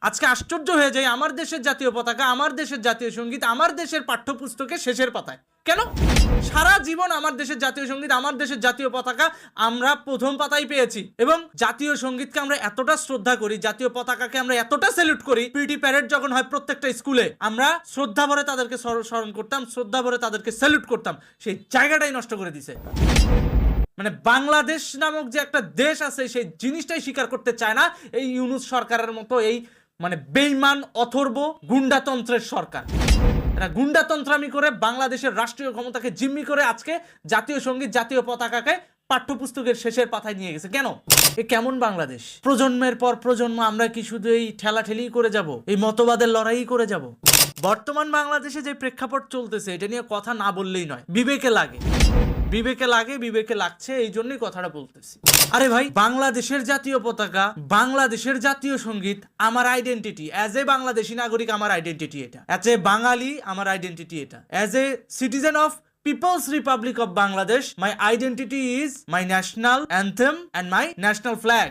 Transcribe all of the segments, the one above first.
আজকে আশ্চর্য হয়ে যায় আমার দেশের জাতীয় পতাকা, আমার দেশের জাতীয় সঙ্গীত আমার দেশের পাঠ্যপুস্তকে শেষের পাতায়। কেন? সারা জীবন আমার দেশের জাতীয় সঙ্গীত আমার দেশের জাতীয় পতাকা আমরা প্রথম পাতায় পেয়েছি, এবং জাতীয় সঙ্গীতকে আমরা এতটা শ্রদ্ধা করি, জাতীয় পতাকাকে আমরা এতটা স্যালুট করি। পিটি প্যারেড যখন হয় প্রত্যেকটা স্কুলে, আমরা শ্রদ্ধা ভরে তাদেরকে স্মরণ করতাম, শ্রদ্ধা ভরে তাদেরকে স্যালুট করতাম। সেই জায়গাটাই নষ্ট করে দিছে। মানে বাংলাদেশ নামক যে একটা দেশ আছে সেই জিনিসটাই স্বীকার করতে চায় না এই ইউনূস সরকারের মতো এই মানে বেঈমান অথর্ব গুন্ডাতন্ত্রের সরকার। এরা গুন্ডাতন্ত্রামি করে বাংলাদেশের রাষ্ট্রীয় ক্ষমতাকে জিম্মি করে আজকে জাতীয় সঙ্গীত জাতীয় পতাকাকে পাঠ্যপুস্তকের শেষের পাতায় নিয়ে গেছে। কেন? এ কেমন বাংলাদেশ? প্রজন্মের পর প্রজন্ম আমরা কি শুধু এই ঠেলাঠেলি করে যাব, এই মতবাদের লড়াই করে যাব? বর্তমান বাংলাদেশে যে প্রেক্ষাপট চলতেছে এটা নিয়ে কথা না বললেই নয়। বিবেকে লাগে, বিবেকে লাগছে, এই জন্যই কথাটা বলতেছি। আরে ভাই, বাংলাদেশের জাতীয় পতাকা, বাংলাদেশের জাতীয় সঙ্গীত আমার আইডেন্টিটি। অ্যাজ এ বাংলাদেশী নাগরিক আমার আইডেন্টিটি এটা, অ্যাজ এ বাঙালি আমার আইডেন্টিটি এটা, as a citizen of People's Republic of Bangladesh, my identity is my national anthem and my national flag.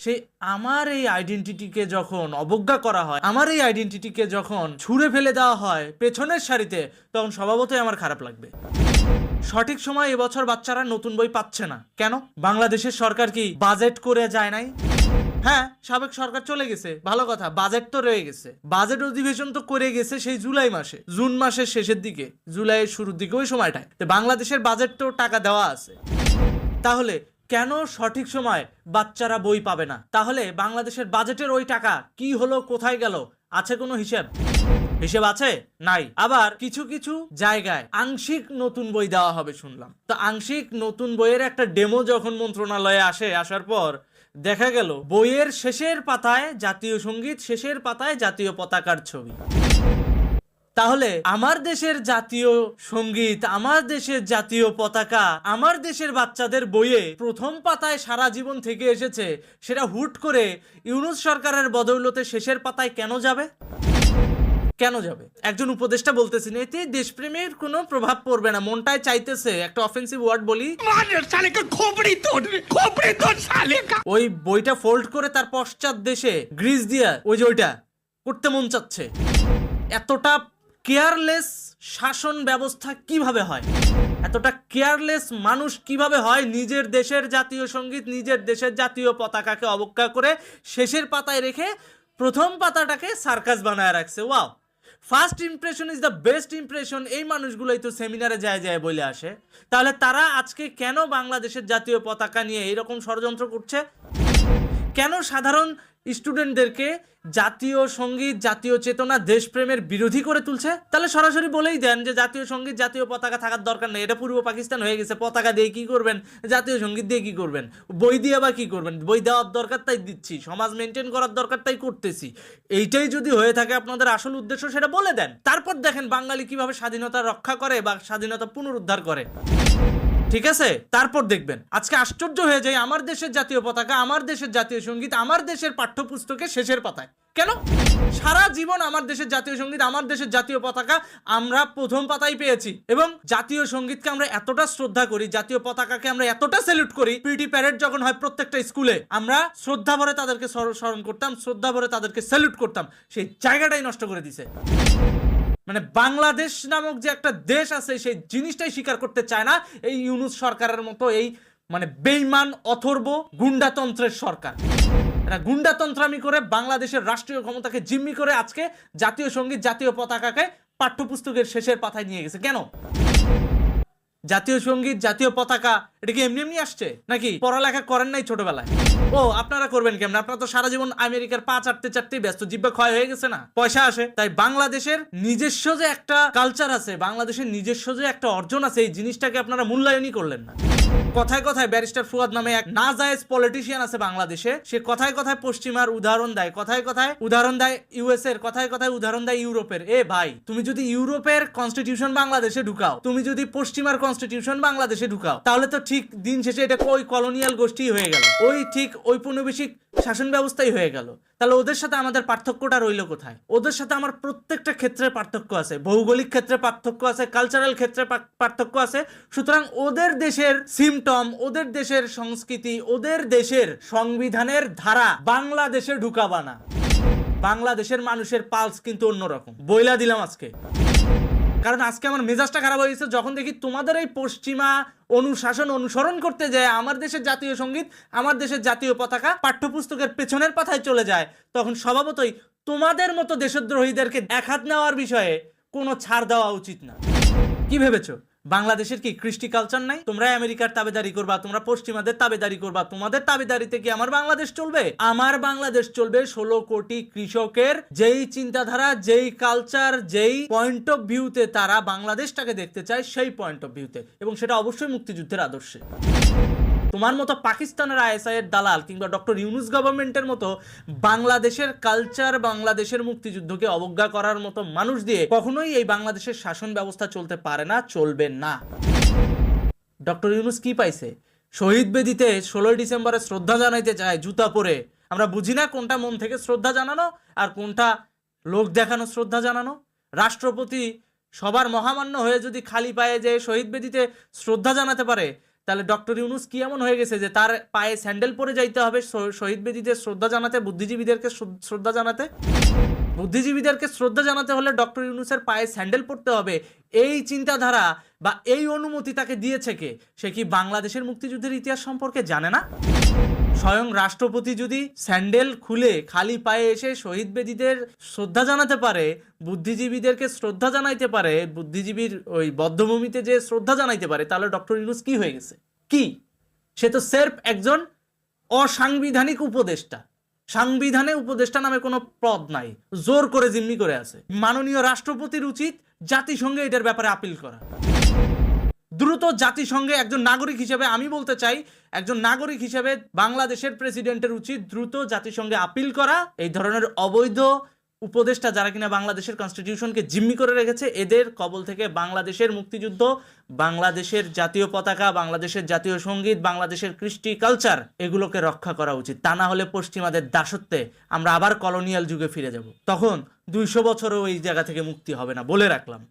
সেই আমার এই আইডেন্টিটিকে যখন অবজ্ঞা করা হয়, আমার এই আইডেন্টিটিকে যখন ছুঁড়ে ফেলে দেওয়া হয় পেছনের সারিতে, তখন স্বভাবতই আমার খারাপ লাগবে। সঠিক সময় এবছর বাচ্চারা নতুন বই পাচ্ছে না কেন? বাংলাদেশের সরকার কি বাজেট করে যায় নাই? হ্যাঁ, সাবেক সরকার চলে গেছে, ভালো কথা, বাজেট তো রয়ে গেছে। বাজেট অধিবেশন তো করে গেছে সেই জুলাই মাসে, জুন মাসের শেষের দিকে, জুলাইয়ের শুরুর দিকে, ওই সময়টায় বাংলাদেশের বাজেট তো টাকা দেওয়া আছে। তাহলে কেন সঠিক সময় বাচ্চারা বই পাবে না? তাহলে বাংলাদেশের বাজেটের ওই টাকা কি হলো, কোথায় গেল? আছে কোনো হিসেব আছে? নাই। আবার কিছু কিছু জায়গায় আংশিক নতুন বই দেওয়া হবে শুনলাম। তো আংশিক নতুন বইয়ের একটা ডেমো যখন মন্ত্রণালয়ে আসার পর দেখা গেল বইয়ের শেষের পাতায় জাতীয় সঙ্গীত, শেষের পাতায় জাতীয় পতাকার ছবি। তাহলে আমার দেশের জাতীয় সঙ্গীত, আমার দেশের জাতীয় পতাকা, আমার দেশের বাচ্চাদের বইয়ে প্রথম পাতায় সারা জীবন থেকে এসেছে, সেটা হুট করে ইউনূস সরকারের বদৌলতে শেষের পাতায় কেন যাবে? কেন যাবে? একজন উপদেষ্টা বলতেছেন এতে দেশপ্রেমের কোনো প্রভাব পড়বে না, মনটায় চাইতেছে একটা অফেন্সিভ ওয়ার্ড বলি, ওই বইটা ফোল্ড করে তার পশ্চাৎ দেশে গ্রিজ দিয়া ওই যে ওইটা করতে মন চাচ্ছে। এতটা কেয়ারলেস শাসন ব্যবস্থা কিভাবে হয়? এতটা কেয়ারলেস মানুষ কিভাবে হয়? নিজের দেশের জাতীয় সঙ্গীত, নিজের দেশের জাতীয় পতাকাকে অবজ্ঞা করে শেষের পাতায় রেখে প্রথম পাতাটাকে সার্কাস বানায় রাখছে। Wow, first impression is the best impression. এই মানুষগুলোই তো সেমিনারে যায় বলে আসে। তাহলে তারা আজকে কেন বাংলাদেশের জাতীয় পতাকা নিয়ে এইরকম ষড়যন্ত্র করছে? কেন সাধারণ স্টুডেন্টদেরকে জাতীয় সঙ্গীত, জাতীয় চেতনা, দেশপ্রেমের বিরোধী করে তুলছে? তাহলে সরাসরি বলেই দেন যে জাতীয় সঙ্গীত, জাতীয় পতাকা থাকার দরকার নেই, এটা পূর্ব পাকিস্তান হয়ে গেছে, পতাকা দিয়ে কি করবেন, জাতীয় সঙ্গীত দিয়ে কি করবেন, বই দিয়ে বা কি করবেন? বই দেওয়ার দরকার তাই দিচ্ছি, সমাজ মেনটেন করার দরকার তাই করতেছি। এইটাই যদি হয়ে থাকে আপনাদের আসল উদ্দেশ্য, সেটা বলে দেন। তারপর দেখেন বাঙালি কিভাবে স্বাধীনতা রক্ষা করে বা স্বাধীনতা পুনরুদ্ধার করে। ঠিক আছে? তারপর দেখবেন আজকে আশ্চর্য হয়ে যায় আমার দেশের জাতীয় পতাকা, আমার দেশের জাতীয় সঙ্গীত আমার দেশের পাঠ্যপুস্তকে শেষের পাতায়। কেন? সারা জীবন আমার দেশের জাতীয় সঙ্গীত আমার দেশের জাতীয় পতাকা আমরা প্রথম পাতায় পেয়েছি, এবং জাতীয় সঙ্গীতকে আমরা এতটা শ্রদ্ধা করি, জাতীয় পতাকাকে আমরা এতটা স্যালুট করি। পিটি প্যারেড যখন হয় প্রত্যেকটা স্কুলে, আমরা শ্রদ্ধা ভরে তাদেরকে স্মরণ করতাম, শ্রদ্ধা ভরে তাদেরকে স্যালুট করতাম। সেই জায়গাটাই নষ্ট করে দিছে। মানে বাংলাদেশ নামক যে একটা দেশ আছে সেই জিনিসটাই স্বীকার করতে চায় না এই ইউনূস সরকারের মতো এই মানে বেঈমান অথর্ব গুন্ডাতন্ত্রের সরকার। এরা গুন্ডাতন্ত্রামি করে বাংলাদেশের রাষ্ট্রীয় ক্ষমতাকে জিম্মি করে আজকে জাতীয় সঙ্গীত জাতীয় পতাকাকে পাঠ্যপুস্তকের শেষের পাতায় নিয়ে গেছে। কেন? জাতীয় সঙ্গীত জাতীয় পতাকা এটা কি এমনি এমনি আসছে নাকি? পড়ালেখা করেন নাই ছোটবেলায়? ও আপনারা করবেন কেমন? আপনারা তো সারা জীবন আমেরিকার পা চাটতে ব্যস্ত, জিব্বা ক্ষয় হয়ে গেছে না, পয়সা আসে। তাই বাংলাদেশের নিজস্ব যে একটা কালচার আছে, বাংলাদেশের নিজস্ব যে একটা অর্জন আছে, এই জিনিসটাকে আপনারা মূল্যায়নই করলেন না। কথায় কথায় ব্যারিস্টার ফুয়াদ নামে এক নাজায়েজ পলিটিশিয়ান আছে বাংলাদেশে, সে কথায় কথায় পশ্চিমার উদাহরণ দেয়, কথায় কথায় উদাহরণ দেয় ইউএস এর, কথায় কথায় উদাহরণ দেয় ইউরোপের। এ ভাই, তুমি যদি ইউরোপের কনস্টিটিউশন বাংলাদেশে ঢুকাও, তুমি যদি পশ্চিমার কনস্টিটিউশন বাংলাদেশে ঢুকাও, তাহলে তো ঠিক দিন শেষে এটা ওই কলোনিয়াল গোষ্ঠী হয়ে গেল, ওই ঠিক ঔপনিবেশিক শাসন ব্যবস্থাই হয়ে গেল। তাহলে ওদের সাথে আমাদের পার্থক্যটা রইল কোথায়? ওদের সাথে আমার প্রত্যেকটা ক্ষেত্রে পার্থক্য আছে, ভৌগোলিক ক্ষেত্রে পার্থক্য আছে, কালচারাল ক্ষেত্রে পার্থক্য আছে। সুতরাং ওদের দেশের সিমটম, ওদের দেশের সংস্কৃতি, ওদের দেশের সংবিধানের ধারা বাংলাদেশে ঢুকাবা না। বাংলাদেশের মানুষের পালস কিন্তু অন্যরকম, বইলা দিলাম আজকে। কারণ আজকে আমার মেজাজটা খারাপ হয়ে গেছে যখন দেখি তোমাদের এই পশ্চিমা অনুশাসন অনুসরণ করতে যায় আমার দেশের জাতীয় সঙ্গীত, আমার দেশের জাতীয় পতাকা পাঠ্যপুস্তকের পেছনের পাতায় চলে যায়, তখন স্বভাবতই তোমাদের মতো দেশদ্রোহীদেরকে এক হাত নেওয়ার বিষয়ে কোনো ছাড় দেওয়া উচিত না। কি ভেবেছো বাংলাদেশের কি কৃষ্টি কালচার নাই? তোমরা আমেরিকার তাবেদারি করবা, তোমরা পশ্চিমাদের তাবেদারি করবা, তোমাদের তাবেদারিতে কি আমার বাংলাদেশ চলবে? আমার বাংলাদেশ চলবে 16 কোটি কৃষকের যেই চিন্তাধারা, যেই কালচার, যেই পয়েন্ট অফ ভিউতে তারা বাংলাদেশটাকে দেখতে চায়, সেই পয়েন্ট অফ ভিউতে, এবং সেটা অবশ্যই মুক্তিযুদ্ধের আদর্শে। তোমার মতো পাকিস্তানের আইএসআই এর দালাল কিংবা ডক্টর ইউনূস গভর্নমেন্টের মতো বাংলাদেশের কালচার, বাংলাদেশের মুক্তিযুদ্ধকে অবজ্ঞা করার মতো মানুষ দিয়ে কখনোই এই বাংলাদেশের শাসন ব্যবস্থা চলতে পারে না, চলবে না। ডক্টর ইউনূস কি পাইছে? শহীদ বেদিতে 16 ডিসেম্বরে শ্রদ্ধা জানাইতে চায় জুতা পরে। আমরা বুঝি না কোনটা মন থেকে শ্রদ্ধা জানানো আর কোনটা লোক দেখানো শ্রদ্ধা জানানো। রাষ্ট্রপতি সবার মহামান্য হয়ে যদি খালি পায়ে যে শহীদ বেদিতে শ্রদ্ধা জানাতে পারে, তাহলে ডক্টর ইউনূস কি এমন হয়ে গেছে যে তার পায়ে স্যান্ডেল পরে যাইতে হবে শহীদ বেদিতে শ্রদ্ধা জানাতে, বুদ্ধিজীবীদেরকে শ্রদ্ধা জানাতে? বুদ্ধিজীবীদেরকে শ্রদ্ধা জানাতে হলে ডক্টর ইউনূসের পায়ে স্যান্ডেল পরতে হবে, এই চিন্তাধারা বা এই অনুমতি তাকে দিয়েছে কে? সে কি বাংলাদেশের মুক্তিযুদ্ধের ইতিহাস সম্পর্কে জানে না? স্বয়ং রাষ্ট্রপতি যদি স্যান্ডেল খুলে খালি পায়ে এসে শহীদ বেদিদের শ্রদ্ধা জানাতে পারে, বুদ্ধিজীবীদেরকে শ্রদ্ধা জানাইতে পারে, বুদ্ধিজীবীর ওই বদ্ধভূমিতে যে শ্রদ্ধা জানাইতে পারে, তাহলে ডক্টর ইউনূস কি হয়ে গেছে? কি? সে তো সেরফ একজন অসাংবিধানিক উপদেষ্টা। সাংবিধানে উপদেষ্টা নামে কোনো পদ নাই, জোর করে জিম্মি করে আছে। মাননীয় রাষ্ট্রপতির উচিত জাতিসংঘে এটার ব্যাপারে আপিল করা। দ্রুত জাতিসংঘে একজন নাগরিক হিসেবে আমি বলতে চাই, একজন নাগরিক হিসেবে বাংলাদেশের প্রেসিডেন্টের উচিত দ্রুত জাতিসংঘে আপিল করা। এই ধরনের অবৈধ উপদেষ্টা যারা কিনা বাংলাদেশের কনস্টিটিউশনকে জিম্মি করে রেখেছে, এদের কবল থেকে বাংলাদেশের মুক্তিযুদ্ধ, বাংলাদেশের জাতীয় পতাকা, বাংলাদেশের জাতীয় সঙ্গীত, বাংলাদেশের কৃষ্টি কালচার, এগুলোকে রক্ষা করা উচিত। তা না হলে পশ্চিমাদের দাসত্বে আমরা আবার কলোনিয়াল যুগে ফিরে যাব। তখন 200 বছরও এই জায়গা থেকে মুক্তি হবে না, বলে রাখলাম।